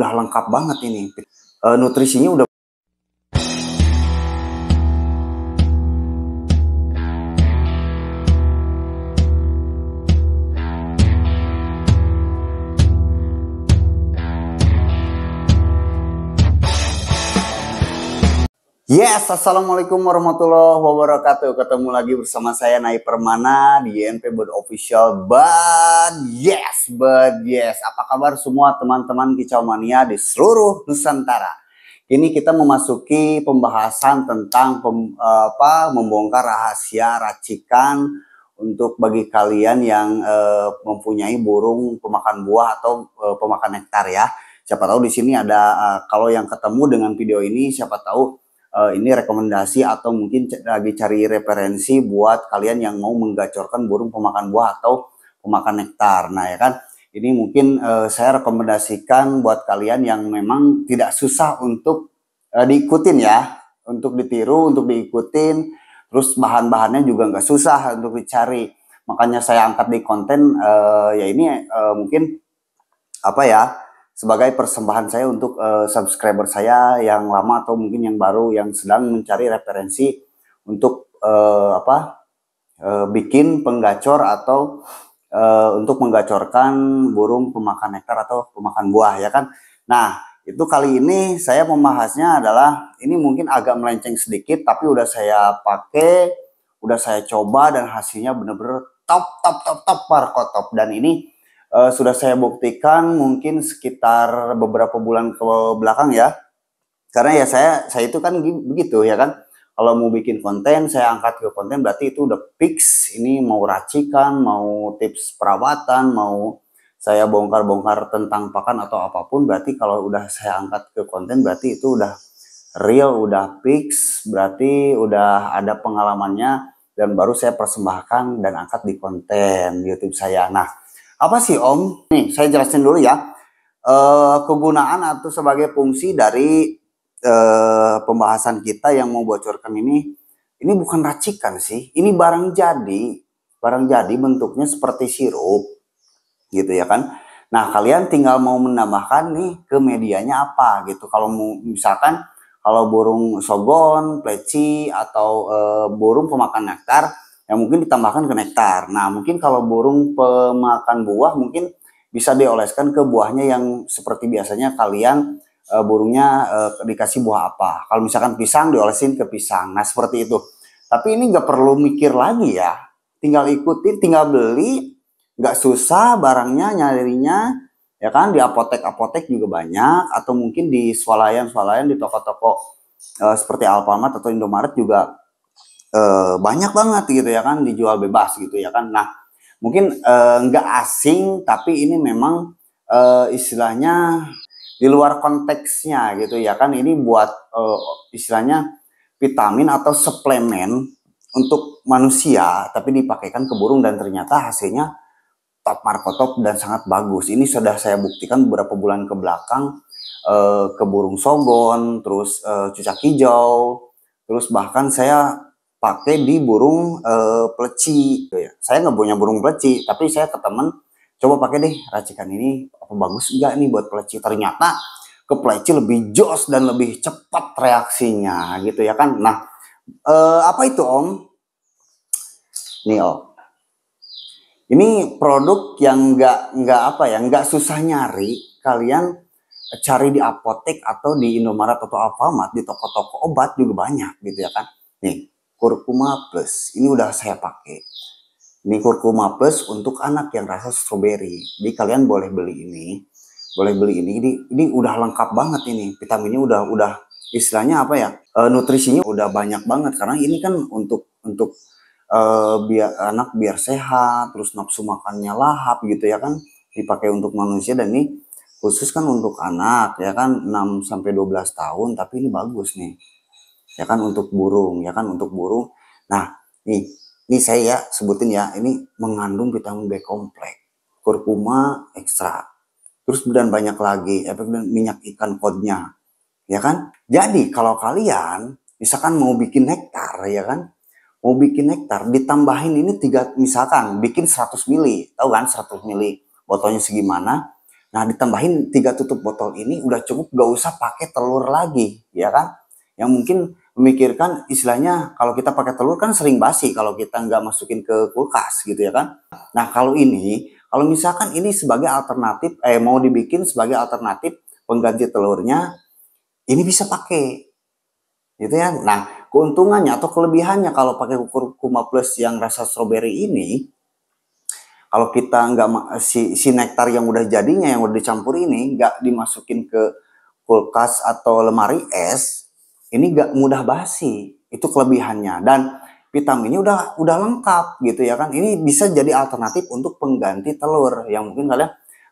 udah lengkap banget ini. Nutrisinya udah. Yes, assalamualaikum warahmatullahi wabarakatuh. Ketemu lagi bersama saya Nai Permana di YNP Bird Official. But yes, apa kabar semua teman-teman kicau mania di seluruh Nusantara? Ini kita memasuki pembahasan tentang membongkar rahasia racikan untuk bagi kalian yang mempunyai burung pemakan buah atau pemakan nektar ya. Siapa tahu di sini ada kalau yang ketemu dengan video ini, siapa tahu ini rekomendasi atau mungkin lagi cari referensi buat kalian yang mau menggacorkan burung pemakan buah atau pemakan nektar. Nah ya kan, ini mungkin saya rekomendasikan buat kalian yang memang tidak susah untuk diikutin ya, untuk ditiru, untuk diikutin. Terus bahan-bahannya juga nggak susah untuk dicari. Makanya saya angkat di konten ya ini mungkin apa ya, sebagai persembahan saya untuk subscriber saya yang lama atau mungkin yang baru yang sedang mencari referensi untuk bikin penggacor atau untuk menggacorkan burung pemakan nektar atau pemakan buah ya kan. Nah itu kali ini saya membahasnya adalah ini mungkin agak melenceng sedikit tapi udah saya pakai, udah saya coba dan hasilnya bener-bener top markotop. Dan ini sudah saya buktikan mungkin sekitar beberapa bulan ke belakang ya. Karena ya saya itu kan begitu ya kan. Kalau mau bikin konten, saya angkat ke konten berarti itu udah fix. Ini mau racikan, mau tips perawatan, mau saya bongkar-bongkar tentang pakan atau apapun. Berarti kalau udah saya angkat ke konten berarti itu udah real, udah fix. Berarti udah ada pengalamannya dan baru saya persembahkan dan angkat di konten YouTube saya. Nah, apa sih Om? Nih, saya jelasin dulu ya. Kegunaan atau sebagai fungsi dari pembahasan kita yang mau bocorkan ini bukan racikan sih. Ini barang jadi. Barang jadi bentuknya seperti sirup. Gitu ya kan. Nah, kalian tinggal mau menambahkan nih ke medianya apa gitu. Kalau mau misalkan kalau burung sogon, pleci atau burung pemakan nektar, yang mungkin ditambahkan ke nektar. Nah mungkin kalau burung pemakan buah mungkin bisa dioleskan ke buahnya yang seperti biasanya kalian burungnya dikasih buah apa. Kalau misalkan pisang diolesin ke pisang. Nah seperti itu. Tapi ini nggak perlu mikir lagi ya. Tinggal ikutin, tinggal beli. Nggak susah barangnya nyarinya. Ya kan di apotek-apotek juga banyak. Atau mungkin di swalayan-swalayan di toko-toko seperti Alfamart atau Indomaret juga banyak banget gitu ya kan, dijual bebas gitu ya kan. Nah mungkin nggak asing tapi ini memang istilahnya di luar konteksnya gitu ya kan. Ini buat istilahnya vitamin atau suplemen untuk manusia tapi dipakaikan ke burung dan ternyata hasilnya top markotop dan sangat bagus. Ini sudah saya buktikan beberapa bulan ke belakang ke burung sogon, terus cucak hijau, terus bahkan saya pakai di burung pleci ya. Saya nggak punya burung pleci tapi saya ke temen coba pakai deh racikan ini, apa bagus enggak nih buat pleci. Ternyata ke pleci lebih jos dan lebih cepat reaksinya gitu ya kan. Nah apa itu Om? Nih Om, ini produk yang nggak susah nyari. Kalian cari di apotek atau di Indomaret atau Alfamart, di toko-toko obat juga banyak gitu ya kan. Nih Curcuma Plus, ini udah saya pakai. Ini Curcuma Plus untuk anak yang rasa stroberi. Jadi kalian boleh beli ini, Ini udah lengkap banget ini. Vitaminnya udah istilahnya apa ya? Nutrisinya udah banyak banget karena ini kan untuk biar anak biar sehat, terus nafsu makannya lahap gitu ya kan. Dipakai untuk manusia dan ini khusus kan untuk anak ya kan 6 sampai 12 tahun, tapi ini bagus nih. Ya kan untuk burung, ya kan untuk burung. Nah, ini saya ya sebutin ya, ini mengandung vitamin B kompleks, kurkuma ekstra, terus dan banyak lagi efek dan minyak ikan kodnya, ya kan. Jadi kalau kalian misalkan mau bikin nektar, ya kan, mau bikin nektar ditambahin ini misalkan bikin 100 ml, tahu kan 100 ml botolnya segimana? Nah, ditambahin 3 tutup botol ini udah cukup, gak usah pakai telur lagi, ya kan? Yang mungkin memikirkan istilahnya kalau kita pakai telur kan sering basi kalau kita nggak masukin ke kulkas gitu ya kan. Nah, kalau ini, kalau misalkan ini sebagai alternatif, mau dibikin sebagai alternatif pengganti telurnya, ini bisa pakai, gitu ya. Nah, keuntungannya atau kelebihannya kalau pakai kurkuma plus yang rasa stroberi ini, kalau kita nggak si nektar yang udah jadinya yang udah dicampur ini nggak dimasukin ke kulkas atau lemari es, ini nggak mudah basi. Itu kelebihannya, dan vitaminnya udah lengkap gitu ya kan. Ini bisa jadi alternatif untuk pengganti telur yang mungkin kalian.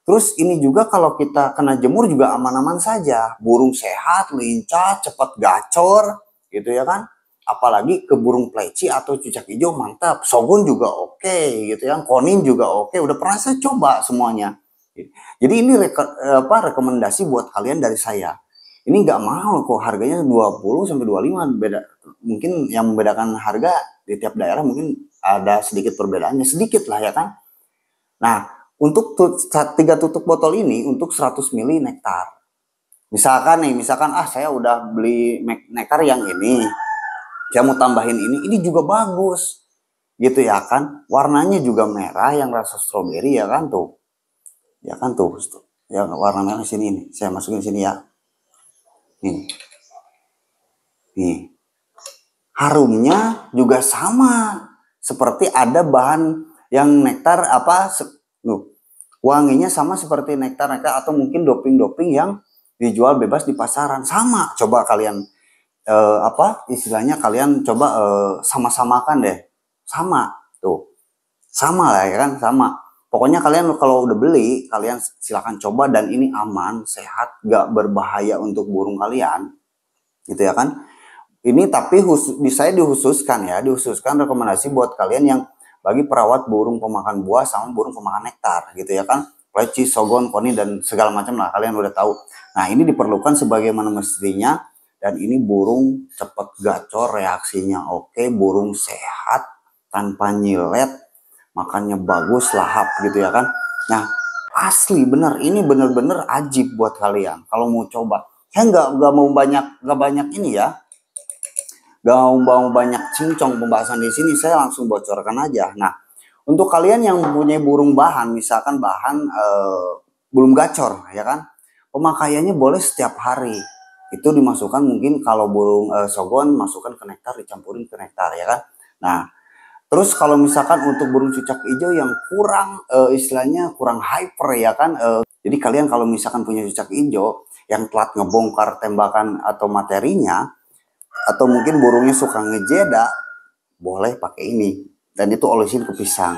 Terus ini juga kalau kita kena jemur juga aman-aman saja, burung sehat, lincah, cepat gacor gitu ya kan. Apalagi ke burung pleci atau cucak hijau mantap, sogon juga oke gitu ya, konin juga oke, udah pernah saya coba semuanya. Jadi ini rekomendasi buat kalian dari saya. Ini nggak mahal kok, harganya 20 sampai 25, beda. Mungkin yang membedakan harga di tiap daerah mungkin ada sedikit perbedaannya, sedikit lah ya kan. Nah, untuk 3 tutup botol ini untuk 100 ml nektar. Misalkan saya udah beli nektar yang ini, saya mau tambahin ini juga bagus gitu ya kan, warnanya juga merah yang rasa stroberi ya kan tuh, ya kan tuh, yang warna merah sini nih, saya masukin sini ya, nih harumnya juga sama seperti ada bahan yang nektar wanginya sama seperti nektar atau mungkin doping yang dijual bebas di pasaran, sama. Coba kalian istilahnya kalian coba sama-samakan deh, sama tuh, sama lah ya kan, sama. Pokoknya kalian kalau udah beli, kalian silahkan coba, dan ini aman, sehat, gak berbahaya untuk burung kalian gitu ya kan. Ini tapi saya dihususkan rekomendasi buat kalian yang bagi perawat burung pemakan buah sama burung pemakan nektar gitu ya kan, pleci, sogon, koni, dan segala macam lah, kalian udah tahu. Nah, ini diperlukan sebagaimana mestinya, dan ini burung cepet gacor, reaksinya oke, burung sehat tanpa nyilet, makannya bagus, lahap gitu ya kan. Nah, asli bener, ini bener-bener ajib buat kalian kalau mau coba. Saya nggak mau banyak ini ya, gak mau banyak cincong pembahasan di sini, saya langsung bocorkan aja. Nah, untuk kalian yang mempunyai burung bahan, misalkan bahan belum gacor, ya kan, pemakaiannya boleh setiap hari. Itu dimasukkan mungkin kalau burung sogon, masukkan ke nektar, dicampurin ke nektar, ya kan. Nah, terus kalau misalkan untuk burung cucak hijau yang kurang istilahnya kurang hyper ya kan, jadi kalian kalau misalkan punya cucak hijau yang telat ngebongkar tembakan atau materinya, atau mungkin burungnya suka ngejeda, boleh pakai ini, dan itu olesin ke pisang.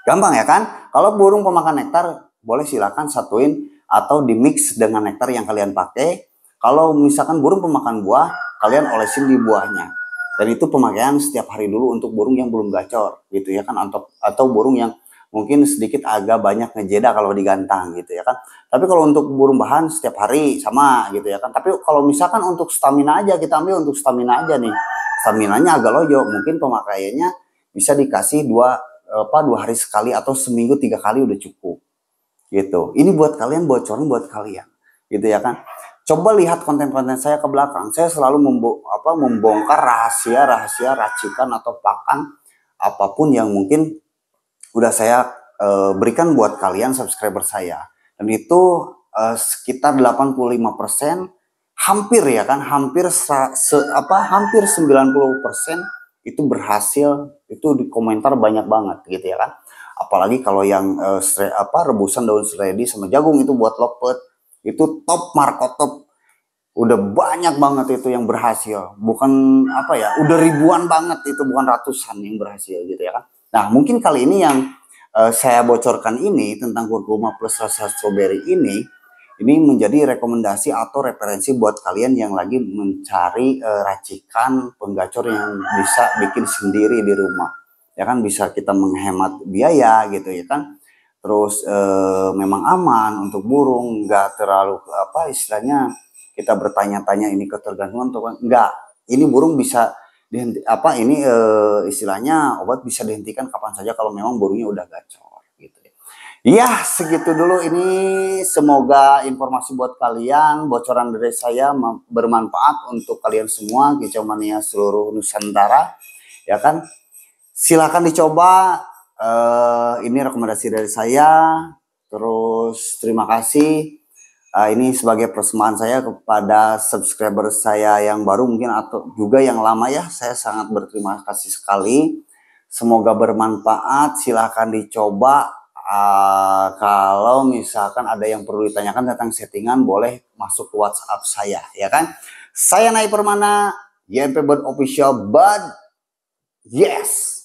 Gampang ya kan? Kalau burung pemakan nektar boleh silakan satuin atau dimix dengan nektar yang kalian pakai. Kalau misalkan burung pemakan buah, kalian olesin di buahnya. Dan itu pemakaian setiap hari dulu untuk burung yang belum gacor gitu ya kan, atau burung yang mungkin sedikit agak banyak ngejeda kalau digantang gitu ya kan. Tapi kalau untuk burung bahan setiap hari sama gitu ya kan. Tapi kalau misalkan untuk stamina aja, kita ambil untuk stamina aja nih, staminanya agak loyo, mungkin pemakaiannya bisa dikasih dua hari sekali atau seminggu 3 kali udah cukup gitu. Ini buat kalian, bocoran buat kalian gitu ya kan. Coba lihat konten-konten saya ke belakang, saya selalu membongkar rahasia-rahasia racikan atau pakan apapun yang mungkin udah saya berikan buat kalian subscriber saya. Dan itu sekitar 85%, hampir ya kan, hampir 90% itu berhasil, itu di komentar banyak banget gitu ya kan. Apalagi kalau yang rebusan daun seledri sama jagung itu buat lopet, itu top markotop, udah banyak banget itu yang berhasil, bukan udah ribuan banget, itu bukan ratusan yang berhasil gitu ya kan. Nah, mungkin kali ini yang saya bocorkan ini tentang kurkuma plus rasa stroberi ini menjadi rekomendasi atau referensi buat kalian yang lagi mencari racikan penggacor yang bisa bikin sendiri di rumah ya kan, bisa kita menghemat biaya gitu ya kan. Terus memang aman untuk burung, nggak terlalu istilahnya kita bertanya-tanya ini ketergantungan atau enggak. Ini burung bisa istilahnya obat bisa dihentikan kapan saja kalau memang burungnya udah gacor gitu ya. Ya, segitu dulu ini. Semoga informasi buat kalian, bocoran dari saya bermanfaat untuk kalian semua, Kicau Mania seluruh Nusantara. Ya kan? Silakan dicoba. Ini rekomendasi dari saya. Terus terima kasih. Ini sebagai persembahan saya kepada subscriber saya yang baru mungkin atau juga yang lama ya. Saya sangat berterima kasih sekali. Semoga bermanfaat. Silahkan dicoba. Kalau misalkan ada yang perlu ditanyakan tentang settingan, boleh masuk ke WhatsApp saya, ya kan? Saya Nai Permana, YMP Bird Official, but yes.